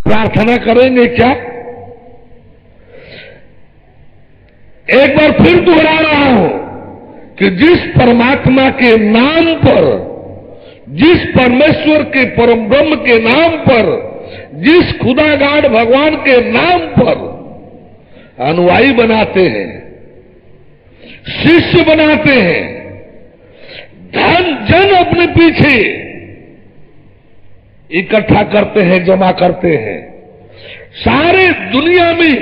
प्रार्थना करेंगे क्या? एक बार फिर दोहरा रहा हूं कि जिस परमात्मा के नाम पर, जिस परमेश्वर के परम ब्रह्म के नाम पर, जिस खुदागाड भगवान के नाम पर अनुयायी बनाते हैं, शिष्य बनाते हैं, धन जन अपने पीछे इकट्ठा करते हैं, जमा करते हैं, सारे दुनिया में,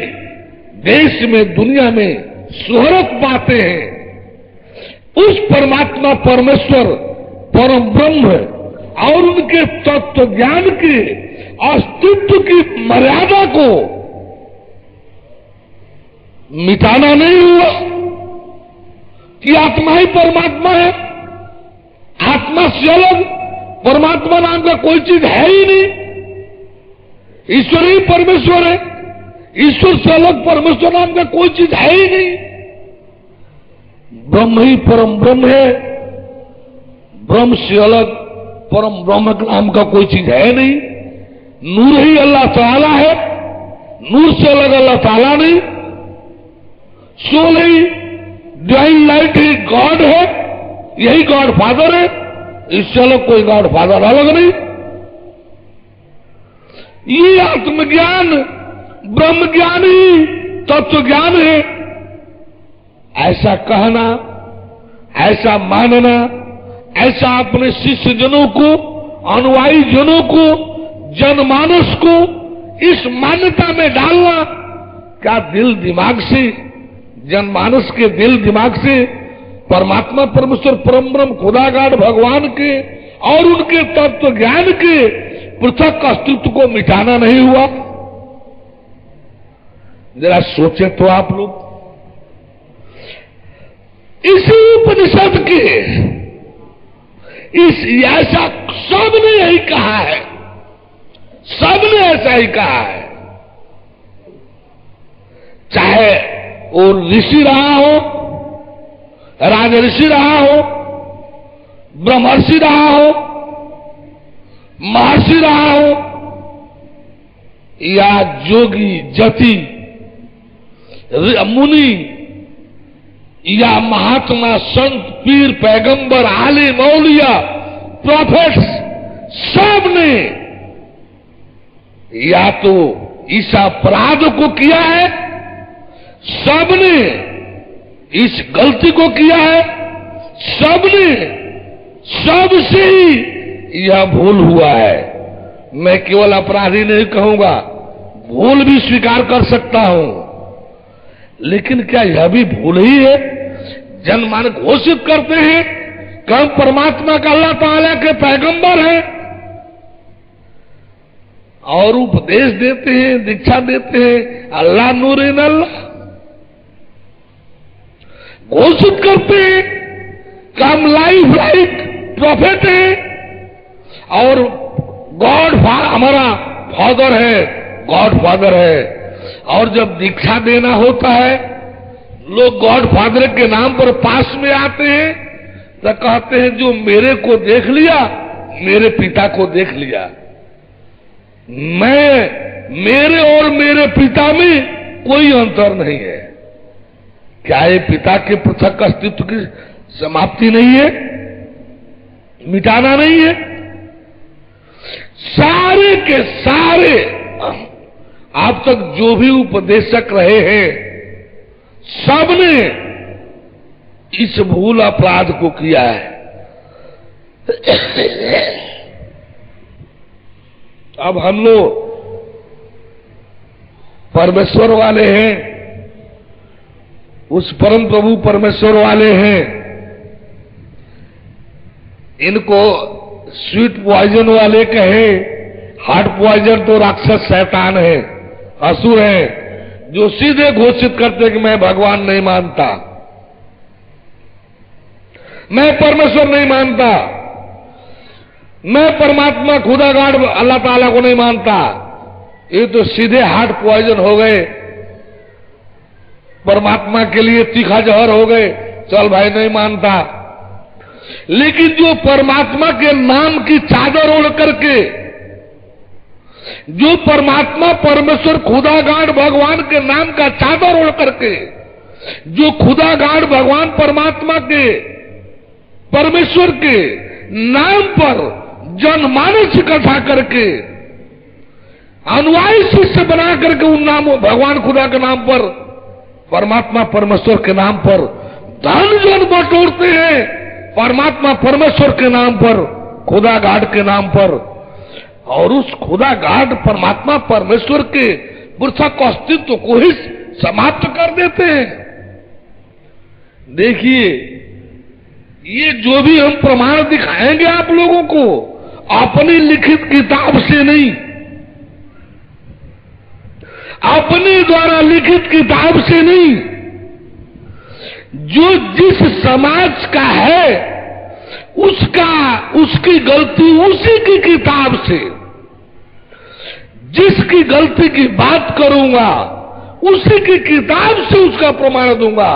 देश में, दुनिया में शोहरत पाते हैं, उस परमात्मा परमेश्वर परम ब्रह्म और उनके तत्व ज्ञान के अस्तित्व की मर्यादा को मिटाना नहीं हुआ कि आत्मा ही परमात्मा है, आत्मा से अलग परमात्मा नाम का कोई चीज है ही नहीं, ईश्वर ही परमेश्वर है, ईश्वर से अलग परमेश्वर नाम का कोई चीज है ही नहीं, ब्रह्म ही परम ब्रह्म है, ब्रह्म से अलग परम ब्रह्म नाम का कोई चीज है नहीं, नूर ही अल्लाह ताला है, नूर से अलग अल्लाह ताला नहीं, सोल ही डिवाइन लाइट ही गॉड है, यही गॉड फादर है, इससे अलग कोई गॉड फादर अलग नहीं। ये आत्मज्ञान ब्रह्म ज्ञान ही तत्व ज्ञान है, ऐसा कहना, ऐसा मानना, ऐसा अपने शिष्य जनों को, अनुयायी जनों को, जनमानस को इस मान्यता में डालना, क्या दिल दिमाग से, जनमानस के दिल दिमाग से परमात्मा परमेश्वर परम ब्रह्म खुदागाड भगवान के और उनके तत्व ज्ञान के पृथक अस्तित्व को मिटाना नहीं हुआ? जरा सोचे तो आप लोग। इसी उपनिषद के इस ऐसा सबने यही कहा है, सबने ऐसा ही कहा है, चाहे वो ऋषि रहा हो, राजऋषि रहा हो, ब्रह्मर्षि रहा हो, महर्षि रहा हो, या जोगी जति मुनि या महात्मा संत पीर पैगंबर आली मौलिया प्रॉफिट्स, सब ने या तो इस अपराध को किया है, सबने इस गलती को किया है, सबने, सबसे ही यह भूल हुआ है। मैं केवल अपराधी नहीं कहूंगा, भूल भी स्वीकार कर सकता हूं, लेकिन क्या यह भी भूल ही है? जनमान घोषित करते हैं कि हम परमात्मा का अल्लाह ताला के पैगंबर हैं और उपदेश देते हैं, दीक्षा देते हैं, अल्लाह नूर इन अल्लाह घोषित करते हैं कि हम लाइफ लाइक प्रॉफिट हैं और गॉड हमारा फादर है, गॉड फादर है। और जब दीक्षा देना होता है, लोग गॉड फादर के नाम पर पास में आते हैं तो कहते हैं जो मेरे को देख लिया, मेरे पिता को देख लिया। मेरे और मेरे पिता में कोई अंतर नहीं है। क्या ये पिता के पृथक अस्तित्व की समाप्ति नहीं है? मिटाना नहीं है? सारे के सारे आप तक जो भी उपदेशक रहे हैं, सबने इस भूल अपराध को किया है। अब हम लोग परमेश्वर वाले हैं, उस परम प्रभु परमेश्वर वाले हैं, इनको स्वीट पॉइजन वाले कहे, हार्ट पॉइजन तो राक्षस शैतान है, असुर है, जो सीधे घोषित करते कि मैं भगवान नहीं मानता, मैं परमेश्वर नहीं मानता, मैं परमात्मा खुदागाड अल्लाह ताला को नहीं मानता। ये तो सीधे हार्ट पॉइजन हो गए, परमात्मा के लिए तीखा जहर हो गए, चल भाई नहीं मानता। लेकिन जो परमात्मा के नाम की चादर ओढ़ करके जो परमात्मा परमेश्वर खुदागाड भगवान के नाम का चादर ओढ़ करके, जो खुदागाड भगवान परमात्मा के परमेश्वर के नाम पर जनमानस इकट्ठा करके अनुयायी शिष्य बना करके उन नामों भगवान खुदा के नाम पर, परमात्मा परमेश्वर के नाम पर धन जन बटोरते हैं, परमात्मा परमेश्वर के नाम पर, खुदागाड के नाम पर, और उस खुदागाड परमात्मा परमेश्वर के पृथक अस्तित्व को ही समाप्त कर देते हैं। देखिए, ये जो भी हम प्रमाण दिखाएंगे आप लोगों को, अपनी लिखित किताब से नहीं, अपने द्वारा लिखित किताब से नहीं, जो जिस समाज का है उसकी गलती उसी की किताब से, जिसकी गलती की बात करूंगा उसी की किताब से उसका प्रमाण दूंगा।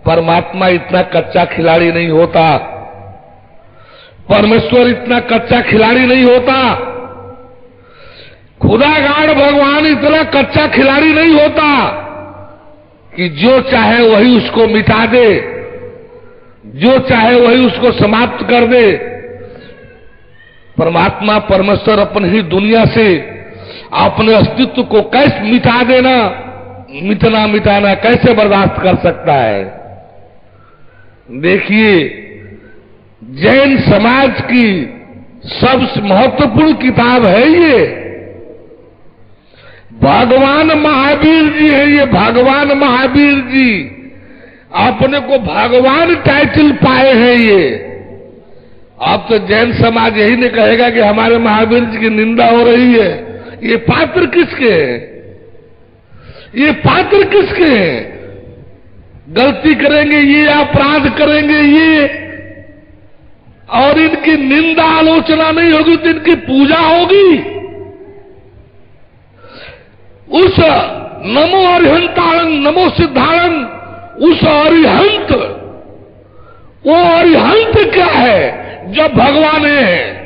परमात्मा इतना कच्चा खिलाड़ी नहीं होता, परमेश्वर इतना कच्चा खिलाड़ी नहीं होता, खुदागाड भगवान इतना कच्चा खिलाड़ी नहीं होता कि जो चाहे वही उसको मिटा दे, जो चाहे वही उसको समाप्त कर दे। परमात्मा परमेश्वर अपनी ही दुनिया से अपने अस्तित्व को कैसे मिटा देना, मिटाना कैसे बर्दाश्त कर सकता है। देखिए, जैन समाज की सबसे महत्वपूर्ण किताब है ये, भगवान महावीर जी है। ये भगवान महावीर जी अपने को भगवान टाइटल पाए हैं। ये अब तो जैन समाज यही नहीं कहेगा कि हमारे महावीर जी की निंदा हो रही है। ये पात्र किसके हैं? ये पात्र किसके हैं? गलती करेंगे ये, अपराध करेंगे ये, और इनकी निंदा आलोचना नहीं होगी तो इनकी पूजा होगी। उस नमो अरिहंताणं नमो सिद्धाणं, उस अरिहंत, वो अरिहंत क्या है जब भगवान है?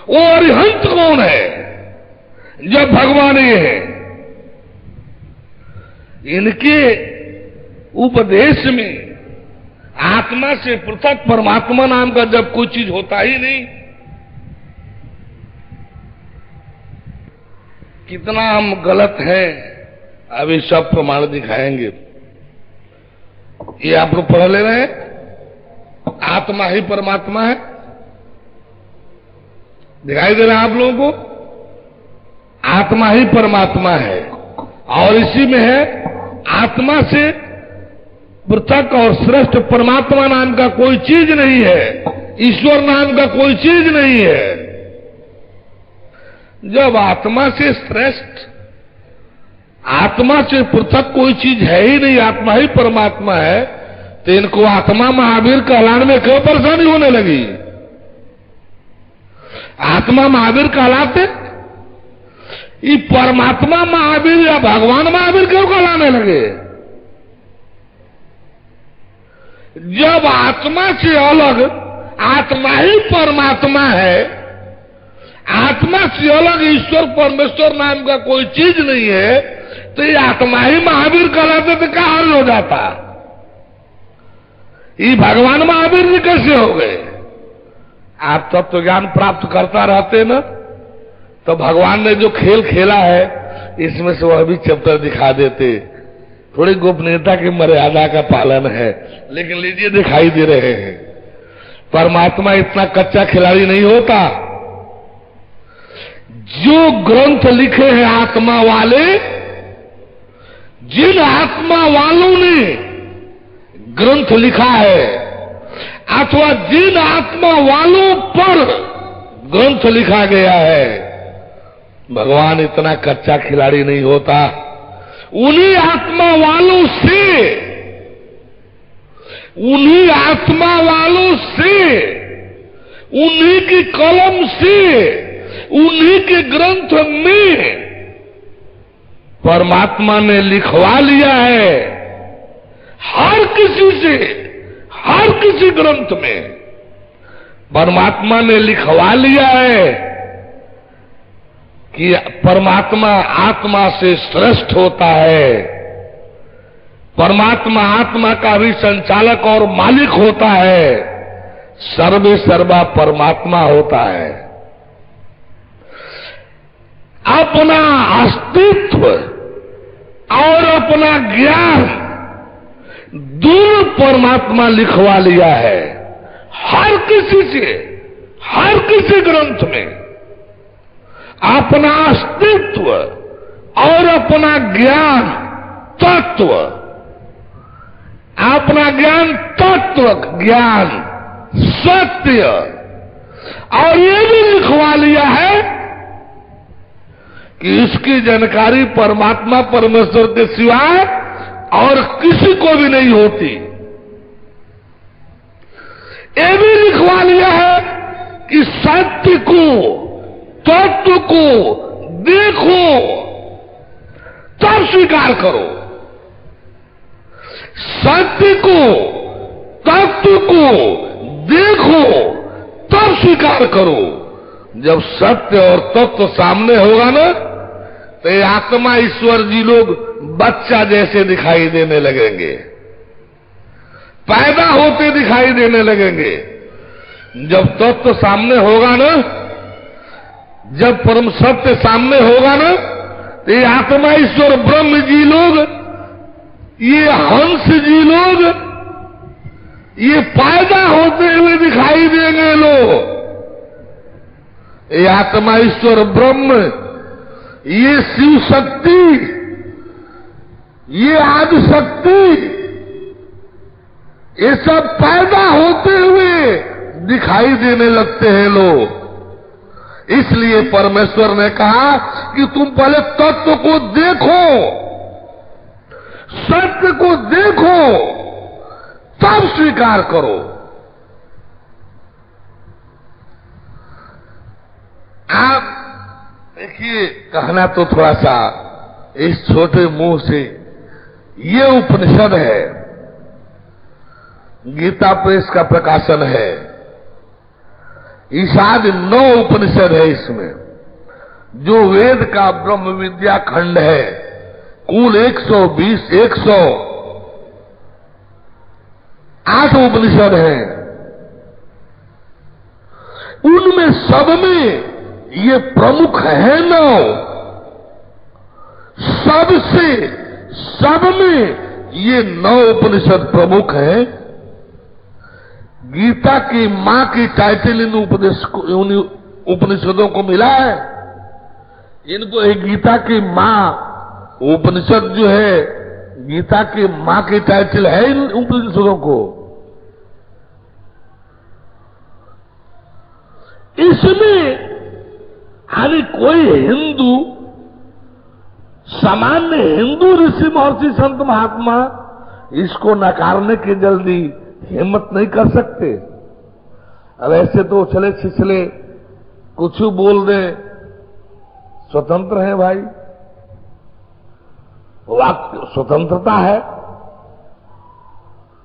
वो अरिहंत कौन है जब भगवान है? इनके उपदेश में आत्मा से पृथक परमात्मा नाम का जब कोई चीज होता ही नहीं, कितना हम गलत हैं अभी सब प्रमाण दिखाएंगे। ये आप लोग पढ़ ले रहे हैं, आत्मा ही परमात्मा है, दिखाई दे रहा है आप लोगों को? आत्मा ही परमात्मा है, और इसी में है आत्मा से पृथक और श्रेष्ठ परमात्मा नाम का कोई चीज नहीं है, ईश्वर नाम का कोई चीज नहीं है। जब आत्मा से श्रेष्ठ, आत्मा से पृथक कोई चीज है ही नहीं, आत्मा ही परमात्मा है, तो इनको आत्मा महावीर कहलाने में क्यों परेशानी होने लगी? आत्मा महावीर कहलाते, ये परमात्मा महावीर या भगवान महावीर क्यों कहलाने लगे? जब आत्मा से अलग आत्मा ही परमात्मा है, आत्मा से अलग ईश्वर परमेश्वर नाम का कोई चीज नहीं है, तो ये आत्मा ही महावीर कहलाते तो क्या हाल हो जाता? ये भगवान महावीर जी कैसे हो गए? आप तत्व ज्ञान प्राप्त करता रहते ना, तो भगवान ने जो खेल खेला है इसमें से वह भी चैप्टर दिखा देते। थोड़ी गोपनीयता की मर्यादा का पालन है, लेकिन लीजिए दिखाई दे रहे हैं। परमात्मा इतना कच्चा खिलाड़ी नहीं होता। जो ग्रंथ लिखे हैं आत्मा वाले, जिन आत्मा वालों ने ग्रंथ लिखा है, अथवा जिन आत्मा वालों पर ग्रंथ लिखा गया है, भगवान इतना कच्चा खिलाड़ी नहीं होता। उन्हीं आत्मा वालों से, उन्हीं आत्मा वालों से, उन्हीं की कलम से, उन्हीं के ग्रंथ में परमात्मा ने लिखवा लिया है। हर किसी से, हर किसी ग्रंथ में परमात्मा ने लिखवा लिया है कि परमात्मा आत्मा से श्रेष्ठ होता है, परमात्मा आत्मा का भी संचालक और मालिक होता है, सर्वे सर्वा परमात्मा होता है। अपना अस्तित्व और अपना ज्ञान दोनों परमात्मा लिखवा लिया है हर किसी से, हर किसी ग्रंथ में। अपना अस्तित्व और अपना ज्ञान तत्व, अपना ज्ञान तत्व, ज्ञान सत्य, और ये भी लिखवा लिया है कि इसकी जानकारी परमात्मा परमेश्वर के सिवाय और किसी को भी नहीं होती। ये भी लिखवा लिया है कि सत्य को, तत्व को देखो तब स्वीकार करो, सत्य को, तत्व को देखो तब स्वीकार करो। जब सत्य और तत्व सामने होगा ना, तो ये आत्मा ईश्वर जी लोग बच्चा जैसे दिखाई देने लगेंगे, पैदा होते दिखाई देने लगेंगे। जब तत्व सामने होगा ना, जब परम सत्य सामने होगा ना, तो ये आत्मा ईश्वर ब्रह्म जी लोग, ये हंस जी लोग, ये पैदा होते हुए दिखाई देंगे लोग। ये आत्मा ईश्वर ब्रह्म, ये शिव शक्ति, ये आदि शक्ति, ये सब पैदा होते हुए दिखाई देने लगते हैं लोग। इसलिए परमेश्वर ने कहा कि तुम पहले तत्व को देखो, सत्य को देखो तब स्वीकार करो। आप देखिए, कहना तो थोड़ा सा इस छोटे मुंह से, ये उपनिषद है, गीता प्रेस का प्रकाशन है। ईशाद 9 उपनिषद है इसमें, जो वेद का ब्रह्म विद्या खंड है। कुल 108 उपनिषद हैं। उनमें सब में ये प्रमुख है 9, सबसे सब में ये 9 उपनिषद प्रमुख हैं। गीता की मां की टाइटल इन उपनिषदों को मिला है। इनको एक गीता की मां उपनिषद जो है, गीता की मां की टाइटल है इन उपनिषदों को। इसमें हर कोई हिंदू, सामान्य हिंदू ऋषि महर्षि संत महात्मा इसको नकारने की जल्दी हिम्मत नहीं कर सकते। अब ऐसे तो उछले छिछले कुछ बोल दे, स्वतंत्र है भाई, वाक्य स्वतंत्रता है,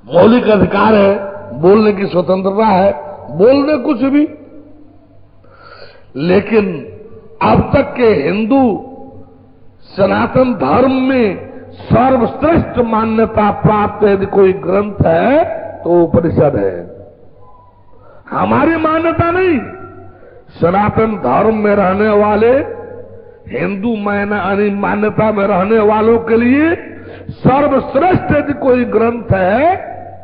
मौलिक अधिकार है, बोलने की स्वतंत्रता है, बोलने कुछ भी। लेकिन अब तक के हिंदू सनातन धर्म में सर्वश्रेष्ठ मान्यता प्राप्त यदि कोई ग्रंथ है तो उपनिषद है। हमारी मान्यता नहीं, सनातन धर्म में रहने वाले हिंदू मान्यता में रहने वालों के लिए सर्वश्रेष्ठ यदि कोई ग्रंथ है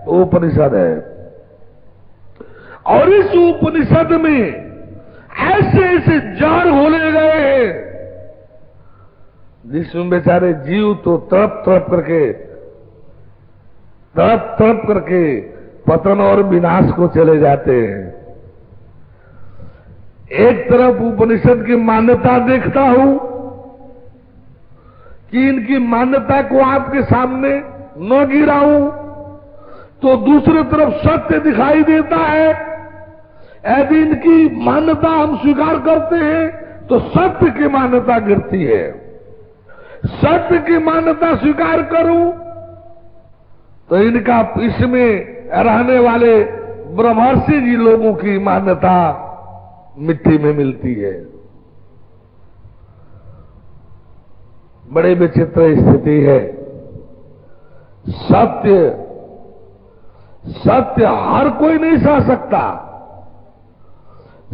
तो उपनिषद है। और इस उपनिषद में ऐसे ऐसे जहर घोले गए हैं जिसमें बेचारे जीव तो तड़प तड़प करके पतन और विनाश को चले जाते हैं। एक तरफ उपनिषद की मान्यता देखता हूं कि इनकी मान्यता को आपके सामने न गिराऊं, तो दूसरी तरफ सत्य दिखाई देता है। यदि इनकी मान्यता हम स्वीकार करते हैं तो सत्य की मान्यता गिरती है, सत्य की मान्यता स्वीकार करूं तो इनका इसमें रहने वाले ब्रह्मर्षि जी लोगों की मान्यता मिट्टी में मिलती है। बड़ी विचित्र स्थिति है। सत्य सत्य हर कोई नहीं सह सकता।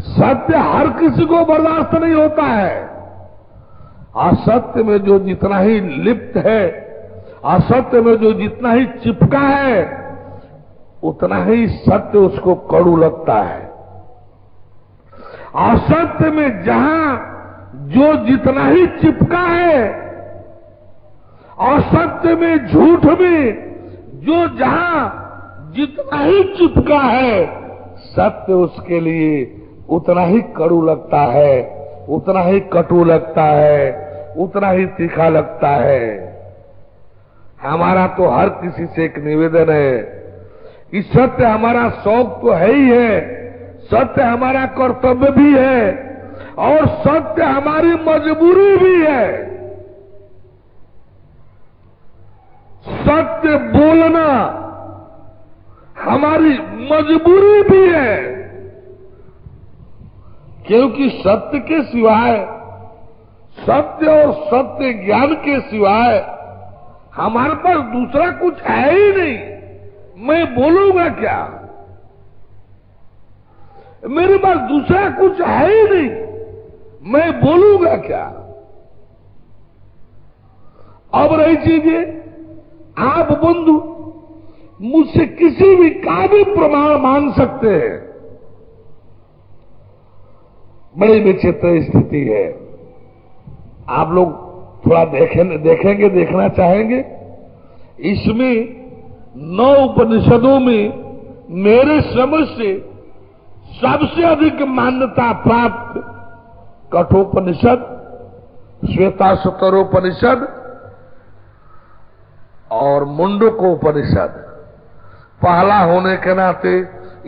सत्य हर किसी को बर्दाश्त नहीं होता है। असत्य में जो जितना ही लिप्त है, असत्य में जो जितना ही चिपका है, उतना ही सत्य उसको कड़ू लगता है। असत्य में जहां जो जितना ही चिपका है, असत्य में झूठ में जो जहां जितना ही चिपका है, सत्य उसके लिए उतना ही कड़ू लगता है, उतना ही कटु लगता है, उतना ही तीखा लगता है। हमारा तो हर किसी से एक निवेदन है कि सत्य हमारा शौक तो है ही है, सत्य हमारा कर्तव्य भी है और सत्य हमारी मजबूरी भी है। सत्य बोलना हमारी मजबूरी भी है, क्योंकि सत्य के सिवाय, सत्य और सत्य ज्ञान के सिवाय हमारे पास दूसरा कुछ है ही नहीं। मैं बोलूंगा क्या? मेरे पास दूसरा कुछ है ही नहीं, मैं बोलूंगा क्या? अब रही चीजें, आप बंधु मुझसे किसी भी का भी प्रमाण मांग सकते हैं। बड़ी विचित्र स्थिति है। आप लोग थोड़ा देखेंगे, देखना चाहेंगे। इसमें 9 उपनिषदों में मेरे समझ से सबसे अधिक मान्यता प्राप्त कठोपनिषद, श्वेताश्वतरोपनिषद और मुंडकोपनिषद। पहला होने के नाते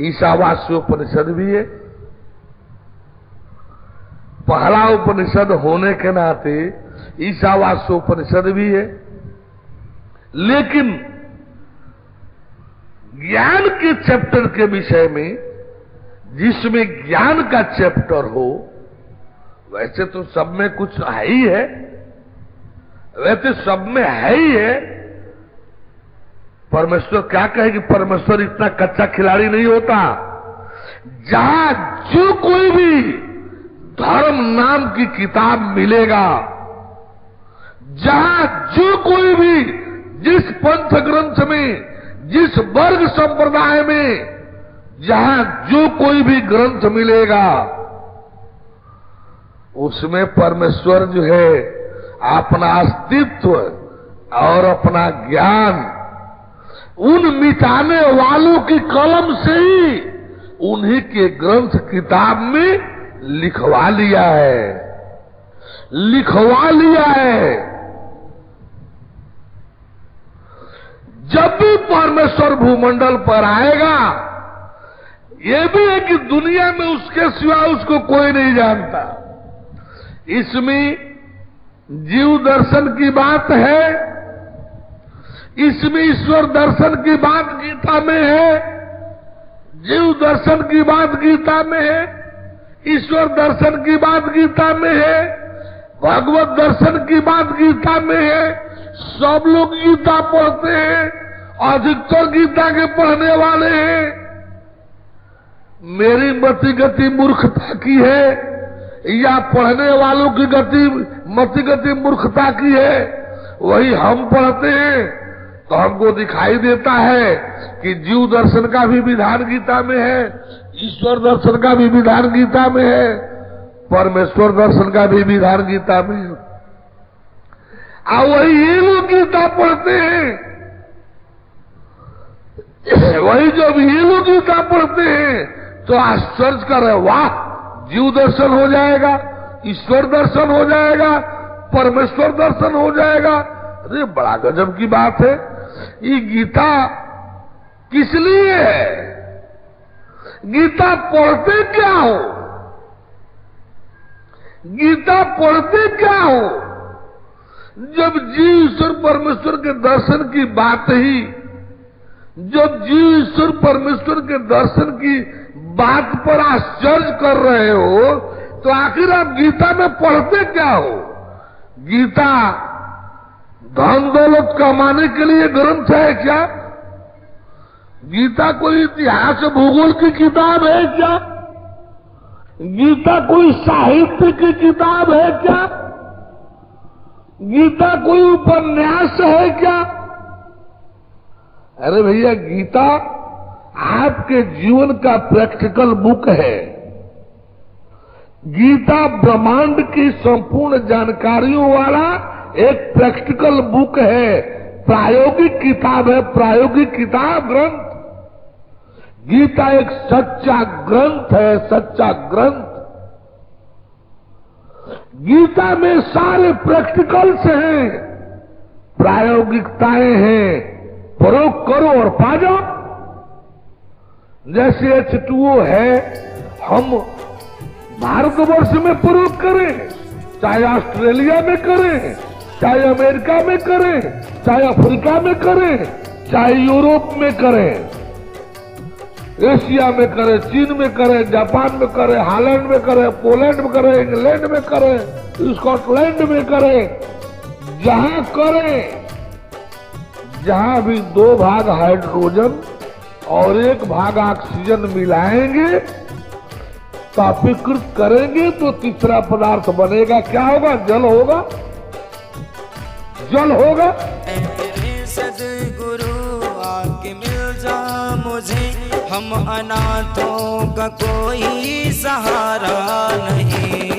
ईशावास्योपनिषद भी है। पहला उपनिषद होने के नाते ईशावास्योपनिषद भी है। लेकिन ज्ञान के चैप्टर के विषय में, जिसमें ज्ञान का चैप्टर हो, वैसे तो सब में कुछ है ही है, वैसे सब में है ही है। परमेश्वर क्या कहे कि परमेश्वर इतना कच्चा खिलाड़ी नहीं होता। जहां जो कोई भी धर्म नाम की किताब मिलेगा, जहां जो कोई भी जिस पंथ ग्रंथ में, जिस वर्ग संप्रदाय में जहां जो कोई भी ग्रंथ मिलेगा, उसमें परमेश्वर जो है अपना अस्तित्व और अपना ज्ञान उन मिटाने वालों की कलम से ही उन्हीं के ग्रंथ किताब में लिखवा लिया है, लिखवा लिया है। जब भी परमेश्वर भूमंडल पर आएगा, ये भी है कि दुनिया में उसके सिवा उसको कोई नहीं जानता। इसमें जीव दर्शन की बात है, इसमें ईश्वर दर्शन की बात गीता में है, जीव दर्शन की बात गीता में है, ईश्वर दर्शन की बात गीता में है, भगवत दर्शन की बात गीता में है। सब लोग गीता पढ़ते हैं, अधिकतर गीता के पढ़ने वाले हैं। मेरी मति गति मूर्खता की है या पढ़ने वालों की मति गति मूर्खता की है, वही हम पढ़ते हैं तो हमको दिखाई देता है कि जीव दर्शन का भी विधान गीता में है, ईश्वर दर्शन का भी विधान गीता में है, परमेश्वर दर्शन का भी विधान गीता में है। और वही ये लोग गीता पढ़ते हैं, वही जब ये लोग गीता पढ़ते हैं तो आश्चर्य कर रहे, वाह, जीव दर्शन हो जाएगा, ईश्वर दर्शन हो जाएगा, परमेश्वर दर्शन हो जाएगा। अरे बड़ा गजब की बात है। ये गीता किस लिए है? गीता पढ़ते क्या हो? गीता पढ़ते क्या हो? जब जीव ईश्वर परमेश्वर के दर्शन की बात ही, जब जीव ईश्वर परमेश्वर के दर्शन की बात पर आश्चर्य कर रहे हो, तो आखिर आप गीता में पढ़ते क्या हो? गीता धन दौलत कमाने के लिए ग्रंथ है क्या? गीता कोई इतिहास भूगोल की किताब है क्या? गीता कोई साहित्य की किताब है क्या? गीता कोई उपन्यास है क्या? अरे भैया, गीता आपके जीवन का प्रैक्टिकल बुक है। गीता ब्रह्मांड की संपूर्ण जानकारियों वाला एक प्रैक्टिकल बुक है, प्रायोगिक किताब है, प्रायोगिक किताब, ग्रंथ। गीता एक सच्चा ग्रंथ है, सच्चा ग्रंथ। गीता में सारे प्रैक्टिकल्स हैं, प्रायोगिकताएं हैं, प्रयोग करो और पा जाओ। जैसे H2O है, हम भारतवर्ष में प्रयोग करें, चाहे ऑस्ट्रेलिया में करें, चाहे अमेरिका में करें, चाहे अफ्रीका में करें, चाहे यूरोप में करें, एशिया में करें, चीन में करें, जापान में करें, हॉलैंड में करें, पोलैंड में करें, इंग्लैंड में करें, स्कॉटलैंड में करें, जहां करें, जहां भी 2 भाग हाइड्रोजन और 1 भाग ऑक्सीजन मिलाएंगे, तापीकृत करेंगे तो तीसरा पदार्थ बनेगा। क्या होगा? जल होगा, जल होगा। सद्गुरु आके मिल जा मुझे, हम अनाथों का कोई सहारा नहीं।